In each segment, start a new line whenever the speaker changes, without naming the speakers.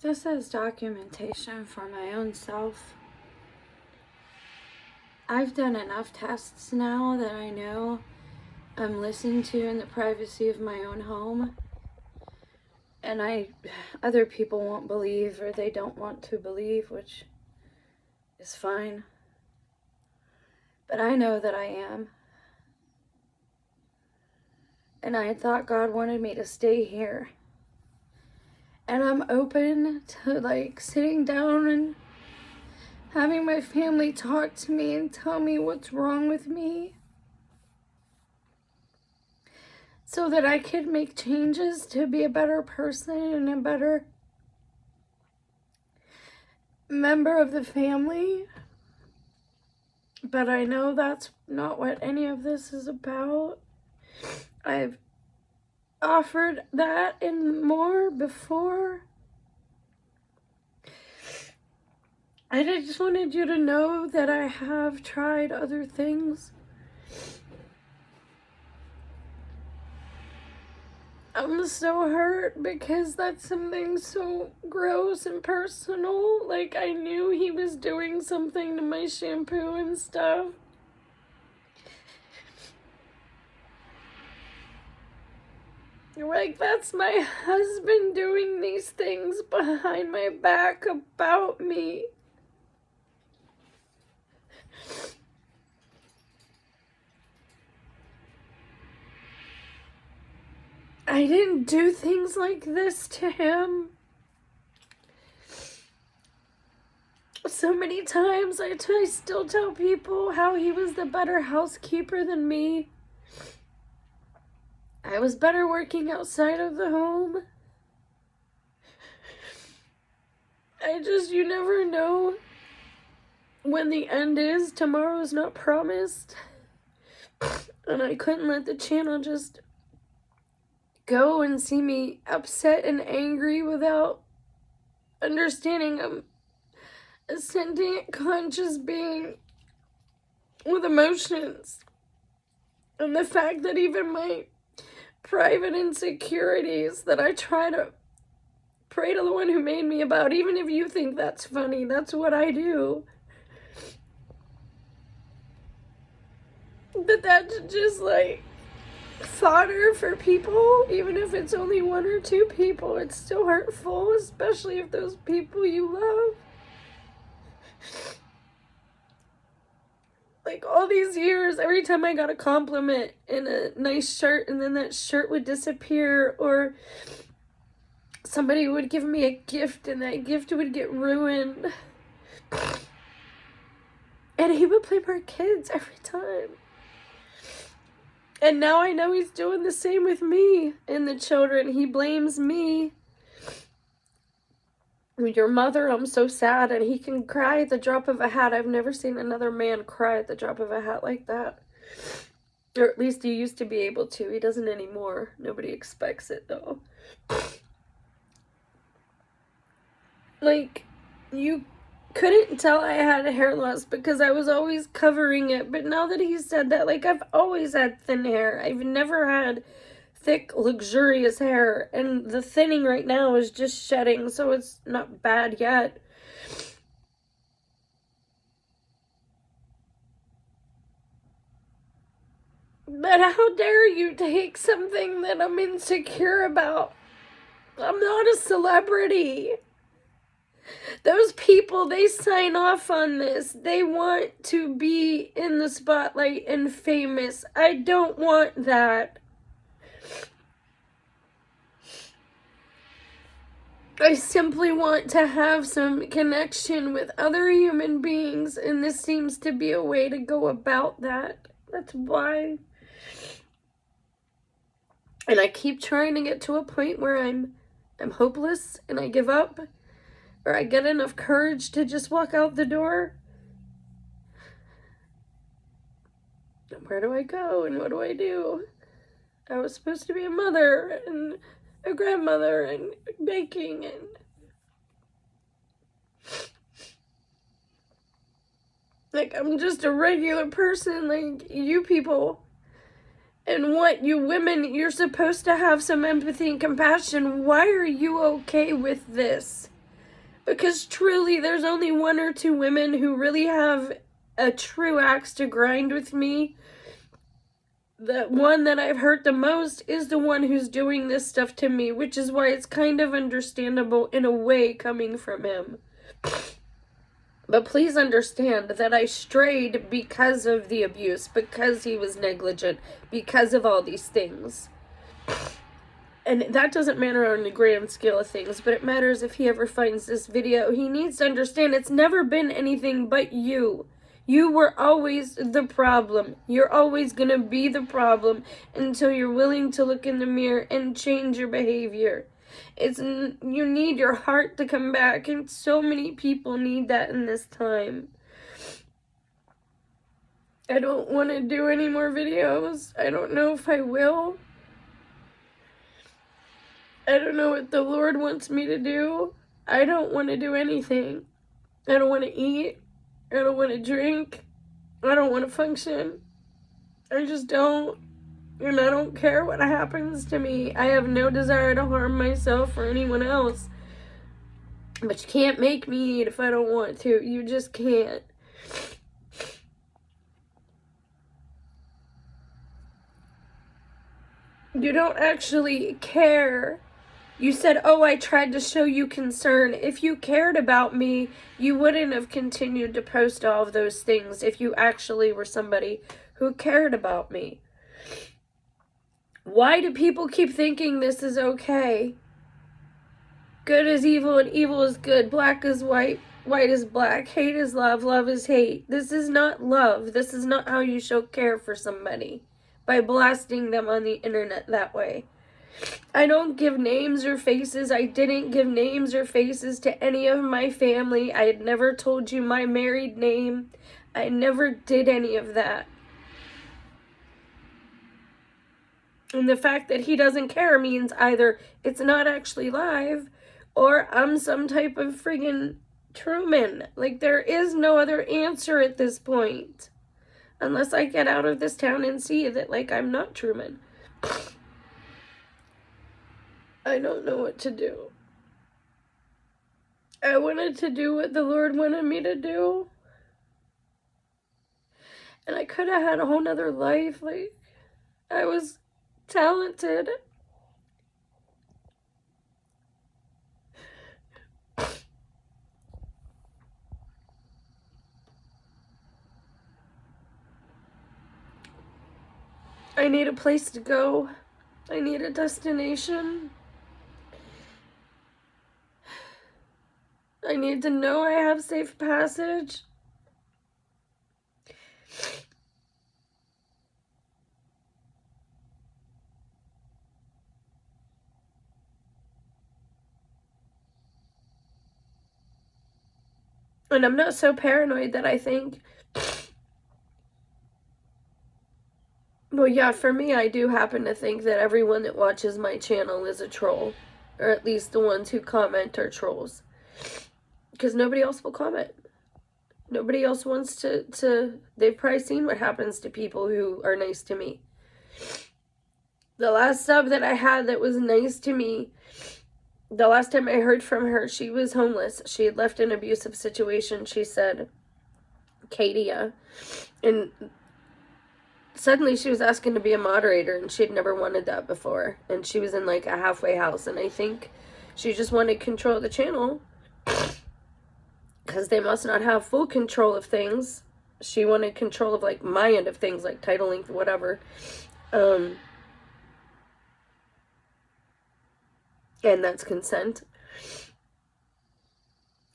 This is documentation for my own self. I've done enough tests now that I know I'm listened to in the privacy of my own home. And other people won't believe, or they don't want to believe, which is fine. But I know that I am. And I thought God wanted me to stay here. And I'm open to sitting down and having my family talk to me and tell me what's wrong with me, so that I could make changes to be a better person and a better member of the family. But I know that's not what any of this is about. I've offered that and more before. I just wanted you to know that I have tried other things. I'm so hurt because that's something so gross and personal. Like, I knew he was doing something to my shampoo and stuff. Like, that's my husband doing these things behind my back about me. I didn't do things like this to him. So many times I still tell people how he was the better housekeeper than me. I was better working outside of the home. You never know when the end is. Tomorrow's not promised. And I couldn't let the channel just go and see me upset and angry without understanding I'm a sentient, conscious being with emotions. And the fact that even my private insecurities that I try to pray to the one who made me about, even if you think that's funny, that's what I do. But that's just fodder for people, even if it's only one or two people. It's still hurtful, especially if those people you love. All these years, every time I got a compliment in a nice shirt and then that shirt would disappear, or somebody would give me a gift and that gift would get ruined. And he would play for kids every time. And now I know he's doing the same with me and the children. He blames me. Your mother, I'm so sad. And he can cry at the drop of a hat. I've never seen another man cry at the drop of a hat like that. Or at least he used to be able to. He doesn't anymore. Nobody expects it, though. You couldn't tell I had hair loss because I was always covering it. But now that he said that, I've always had thin hair. I've never had thick, luxurious hair. And the thinning right now is just shedding, so it's not bad yet. But how dare you take something that I'm insecure about? I'm not a celebrity. Those people, they sign off on this. They want to be in the spotlight and famous. I don't want that. I simply want to have some connection with other human beings, and this seems to be a way to go about that. That's why. And I keep trying to get to a point where I'm hopeless and I give up. Or I get enough courage to just walk out the door. Where do I go and what do I do? I was supposed to be a mother and a grandmother and baking and... I'm just a regular person like you people. And what, you women, you're supposed to have some empathy and compassion. Why are you okay with this? Because truly, there's only one or two women who really have a true axe to grind with me. The one that I've hurt the most is the one who's doing this stuff to me, which is why it's kind of understandable in a way coming from him. But please understand that I strayed because of the abuse, because he was negligent, because of all these things. And that doesn't matter on the grand scale of things, but it matters if he ever finds this video. He needs to understand it's never been anything but you. You were always the problem. You're always going to be the problem until you're willing to look in the mirror and change your behavior. You need your heart to come back, and so many people need that in this time. I don't want to do any more videos. I don't know if I will. I don't know what the Lord wants me to do. I don't want to do anything. I don't want to eat. I don't want to drink. I don't want to function. I just don't. And I don't care what happens to me. I have no desire to harm myself or anyone else. But you can't make me eat if I don't want to. You just can't. You don't actually care. You said, oh, I tried to show you concern. If you cared about me, you wouldn't have continued to post all of those things if you actually were somebody who cared about me. Why do people keep thinking this is okay? Good is evil and evil is good. Black is white, white is black. Hate is love, love is hate. This is not love. This is not how you show care for somebody, by blasting them on the internet that way. I don't give names or faces. I didn't give names or faces to any of my family. I had never told you my married name. I never did any of that. And the fact that he doesn't care means either it's not actually live or I'm some type of friggin' Truman. Like, there is no other answer at this point. Unless I get out of this town and see that, like, I'm not Truman. I don't know what to do. I wanted to do what the Lord wanted me to do. And I could have had a whole nother life. Like, I was talented. I need a place to go. I need a destination. I need to know I have safe passage. And I'm not so paranoid that I think, well, yeah, for me, I do happen to think that everyone that watches my channel is a troll. Or at least the ones who comment are trolls. Because nobody else will comment. Nobody else wants to, they've probably seen what happens to people who are nice to me. The last sub that I had that was nice to me, the last time I heard from her, she was homeless. She had left an abusive situation, she said, Katia. And suddenly she was asking to be a moderator, and she had never wanted that before. And she was in like a halfway house, and I think she just wanted control of the channel. Because they must not have full control of things. She wanted control of like my end of things, like title length, whatever. And that's consent.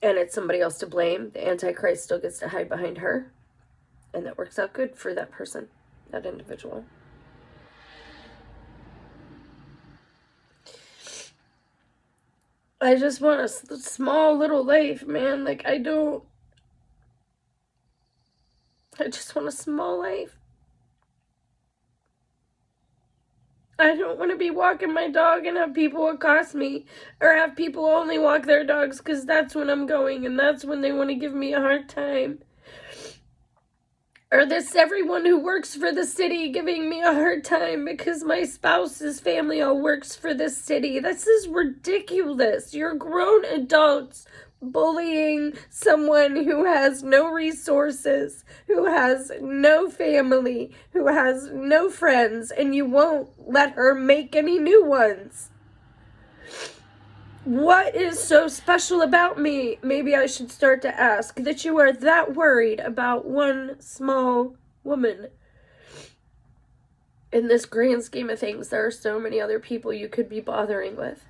And it's somebody else to blame. The Antichrist still gets to hide behind her. And that works out good for that person, that individual. I just want a small little life, man. Like, I just want a small life. I don't want to be walking my dog and have people accost me, or have people only walk their dogs because that's when I'm going and that's when they want to give me a hard time. Or this everyone who works for the city giving me a hard time because my spouse's family all works for the city. This is ridiculous. You're grown adults bullying someone who has no resources, who has no family, who has no friends, and you won't let her make any new ones. What is so special about me, maybe I should start to ask, that you are that worried about one small woman? In this grand scheme of things, there are so many other people you could be bothering with.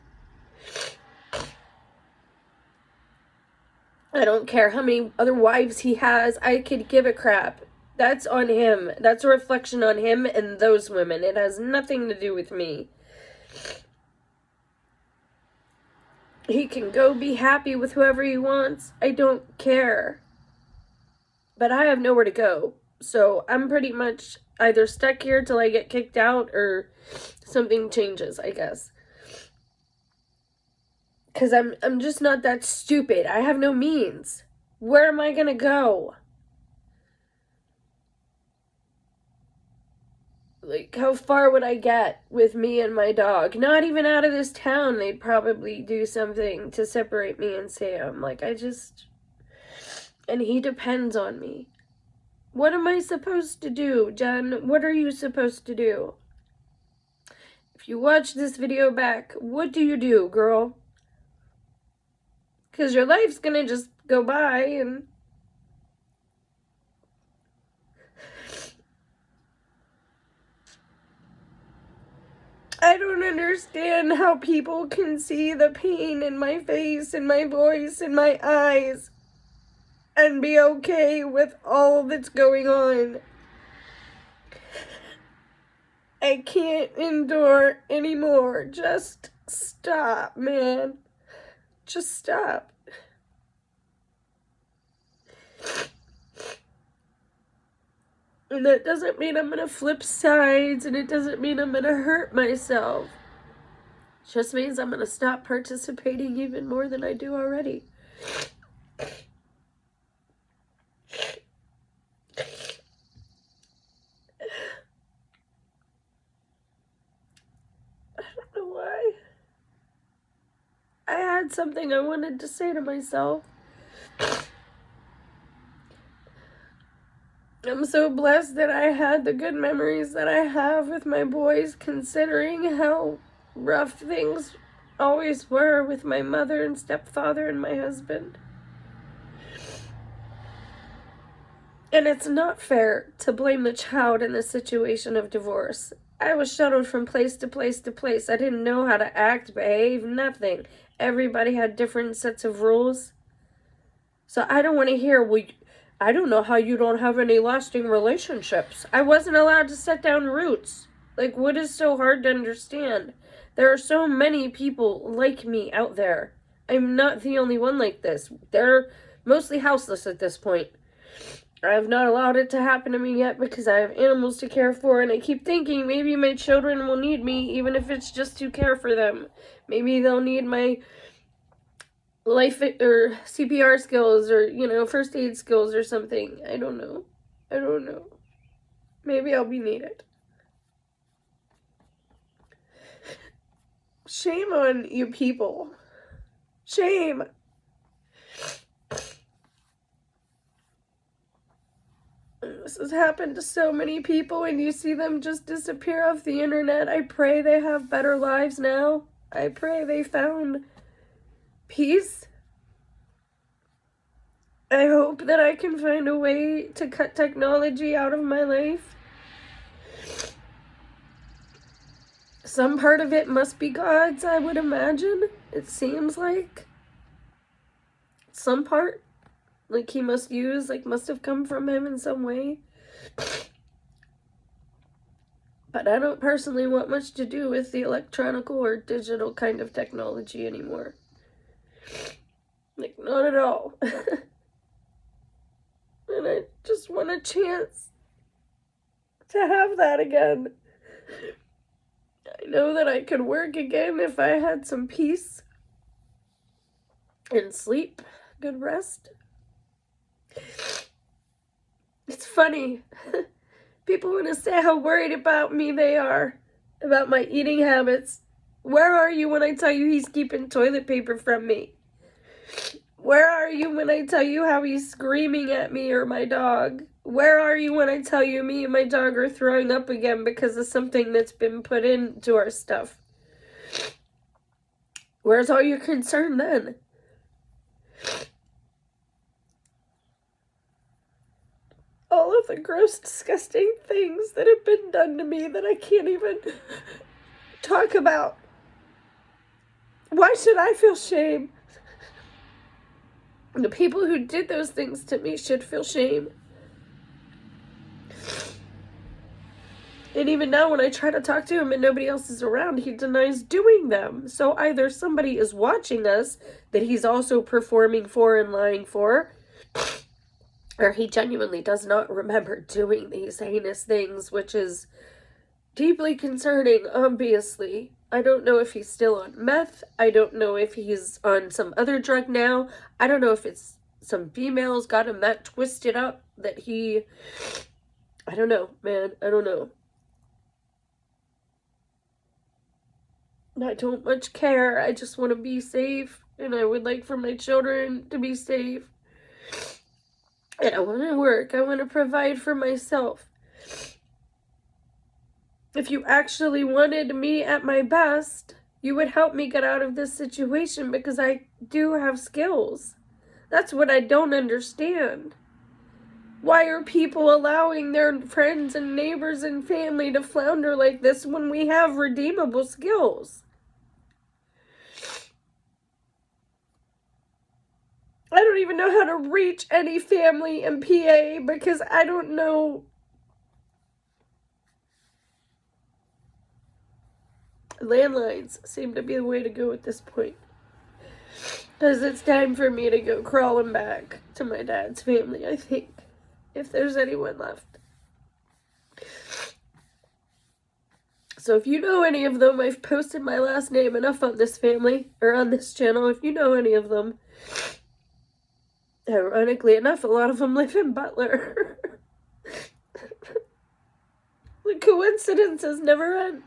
I don't care how many other wives he has. I could give a crap. That's on him. That's a reflection on him and those women. It has nothing to do with me. He can go be happy with whoever he wants. I don't care. But I have nowhere to go. So I'm pretty much either stuck here till I get kicked out or something changes, I guess. Because I'm just not that stupid. I have no means. Where am I going to go? Like, how far would I get with me and my dog? Not even out of this town. They'd probably do something to separate me and Sam. Like, and he depends on me. What am I supposed to do, Jen? What are you supposed to do? If you watch this video back, what do you do, girl? Because your life's gonna just go by and... I don't understand how people can see the pain in my face and my voice and my eyes and be okay with all that's going on. I can't endure anymore. Just stop, man. Just stop. And that doesn't mean I'm gonna flip sides, and it doesn't mean I'm gonna hurt myself. It just means I'm gonna stop participating even more than I do already. I don't know why. I had something I wanted to say to myself. I'm so blessed that I had the good memories that I have with my boys, considering how rough things always were with my mother and stepfather and my husband. And it's not fair to blame the child in the situation of divorce. I was shuttled from place to place to place. I didn't know how to act, behave, nothing. Everybody had different sets of rules. So I don't want to hear, well, I don't know how you don't have any lasting relationships. I wasn't allowed to set down roots. Like, what is so hard to understand? There are so many people like me out there. I'm not the only one like this. They're mostly houseless at this point. I have not allowed it to happen to me yet because I have animals to care for, and I keep thinking maybe my children will need me, even if it's just to care for them. Maybe they'll need my life or CPR skills or, first aid skills or something. I don't know. Maybe I'll be needed. Shame on you people. Shame. This has happened to so many people, and you see them just disappear off the internet. I pray they have better lives now. I pray they found peace. I hope that I can find a way to cut technology out of my life. Some part of it must be God's, I would imagine. It seems like some part, like he must have come from him in some way. But I don't personally want much to do with the electronic or digital kind of technology anymore. Like, not at all. And I just want a chance to have that again. I know that I could work again if I had some peace and sleep, good rest. It's funny. People want to say how worried about me they are, about my eating habits. Where are you when I tell you he's keeping toilet paper from me? Where are you when I tell you how he's screaming at me or my dog? Where are you when I tell you me and my dog are throwing up again because of something that's been put into our stuff? Where's all your concern then? All of the gross, disgusting things that have been done to me that I can't even talk about. Why should I feel shame? The people who did those things to me should feel shame. And even now when I try to talk to him and nobody else is around, he denies doing them. So either somebody is watching us that he's also performing for and lying for, or he genuinely does not remember doing these heinous things, which is deeply concerning, obviously. I don't know if he's still on meth. I don't know if he's on some other drug now. I don't know if it's some females got him that twisted up that he... I don't know, man. I don't know. I don't much care. I just want to be safe. And I would like for my children to be safe. And I want to work. I want to provide for myself. If you actually wanted me at my best, you would help me get out of this situation because I do have skills. That's what I don't understand. Why are people allowing their friends and neighbors and family to flounder like this when we have redeemable skills? I don't even know how to reach any family in PA because I don't know. Landlines seem to be the way to go at this point. Because it's time for me to go crawling back to my dad's family, I think. If there's anyone left. So if you know any of them, I've posted my last name enough on this family, or on this channel. If you know any of them, ironically enough, a lot of them live in Butler. The coincidences never end.